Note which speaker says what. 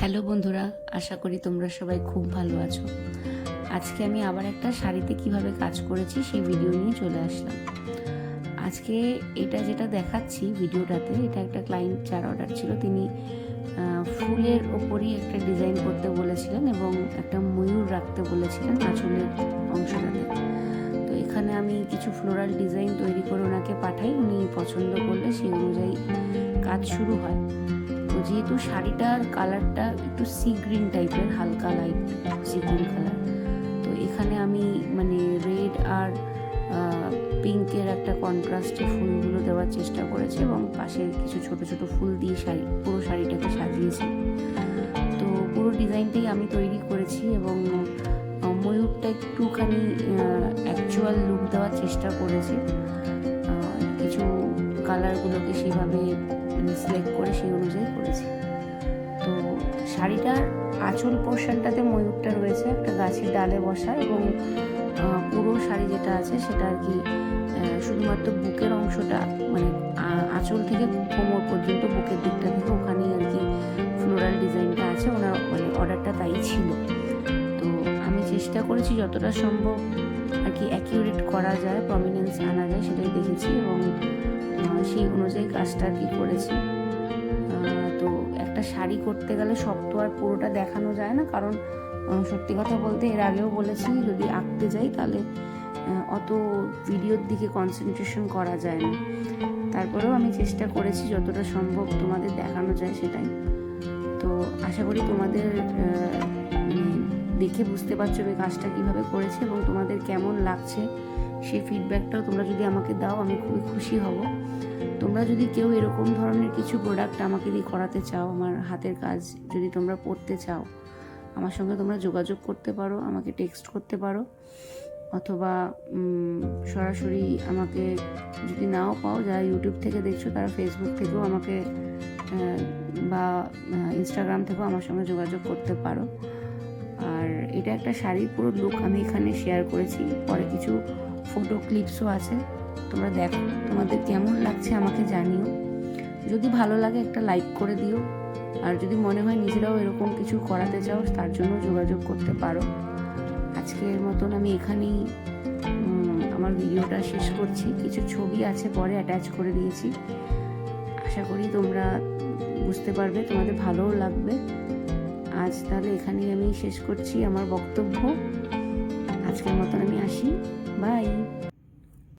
Speaker 1: Hello বন্ধুরা, আশা করি তোমরা সবাই খুব ভালো আছো। আজকে আমি আবার একটা শাড়িতে কিভাবে কাজ করেছি সেই ভিডিও নিয়ে চলে আসলাম। আজকে এটা যেটা দেখাচ্ছি ভিডিওটাতে, এটা একটা ক্লায়েন্ট যার অর্ডার ছিল, তিনি ফুলের ওপরই একটা ডিজাইন করতে বলেছিলেন এবং একটা ময়ূর রাখতে বলেছিলেন আঁচলের অংশটাতে। তো এখানে আমি কিছু ফ্লোরাল ডিজাইন তৈরি করে ওনাকে পাঠাই, উনি পছন্দ করলে সেই অনুযায়ী কাজ শুরু হয়। তো যেহেতু শাড়িটার কালারটা একটু সি গ্রিন টাইপের, হালকা লাইট সি গ্রিন কালার, তো এখানে আমি মানে রেড আর পিঙ্কের একটা কন্ট্রাস্টে ফুলগুলো দেওয়ার চেষ্টা করেছি এবং পাশে কিছু ছোট ছোট ফুল দিয়ে পুরো শাড়িটাকে সাজিয়েছি। তো পুরো ডিজাইনটাই আমি তৈরি করেছি এবং ময়ূরটা একটুখানি অ্যাকচুয়াল লুক দেওয়ার চেষ্টা করেছি। কিছু কালারগুলোকে সেইভাবে সিলেক্ট করে সেই অনুযায়ী করেছি। তো শাড়িটার আঁচল পোর্শনটাতে ময়ূরটা রয়েছে একটা গাছের ডালে বসা, এবং পুরো শাড়ি যেটা আছে সেটা আর কি শুধুমাত্র বুকের অংশটা, মানে আঁচল থেকে কোমর পর্যন্ত বুকের দিকটা থেকে ওখানেই আর কি ফ্লোরাল ডিজাইনটা আছে। ওনার মানে অর্ডারটা তাই ছিল। তো আমি চেষ্টা করেছি যতটা সম্ভব আর কি অ্যাকিউরেট করা যায়, প্রমিনেন্স আনা যায় সেটাই দেখেছি এবং সেই অনুযায়ী কাজটা আর কি করেছি। তো একটা শাড়ি করতে গেলে সব তো আর পুরোটা দেখানো যায় না, কারণ সত্যি কথা বলতে এর আগেও বলেছি যদি আঁকতে যাই তাহলে অত ভিডিওর দিকে কনসেন্ট্রেশন করা যায় না। তারপরেও আমি চেষ্টা করেছি যতটা সম্ভব তোমাদের দেখানো যায় সেটাই। তো আশা করি তোমাদের দেখে বুঝতে পারছো আমি কাজটা কীভাবে করেছি এবং তোমাদের কেমন লাগছে সেই ফিডব্যাকটাও তোমরা যদি আমাকে দাও আমি খুবই খুশি হব। তোমরা যদি কেউ এরকম ধরনের কিছু প্রোডাক্ট আমাকে দিয়ে করাতে চাও, আমার হাতের কাজ যদি তোমরা পড়তে চাও, আমার সঙ্গে তোমরা যোগাযোগ করতে পারো, আমাকে টেক্সট করতে পারো, অথবা সরাসরি আমাকে যদি নাও পাও, যারা ইউটিউব থেকে দেখছো তারা ফেসবুক থেকেও আমাকে বা ইনস্টাগ্রাম থেকেও আমার সঙ্গে যোগাযোগ করতে পারো। আর এটা একটা শাড়ির পুরো লুক আমি এখানে শেয়ার করেছি, পরে কিছু ফটো ক্লিপসও আছে, তোমরা দেখো তোমাদের কেমন লাগছে আমাকে জানিও। যদি ভালো লাগে একটা লাইক করে দিও, আর যদি মনে হয় নিজেরাও এরকম কিছু করাতে চাও তার জন্য যোগাযোগ করতে পারো। আজকের মতন আমি এখানেই আমার ভিডিওটা শেষ করছি। কিছু ছবি আছে পরে অ্যাটাচ করে দিয়েছি, আশা করি তোমরা বুঝতে পারবে, তোমাদের ভালোও লাগবে। আজ তাহলে এখানেই আমি শেষ করছি আমার বক্তব্য। আজকের মতন আমি আসি, বাই।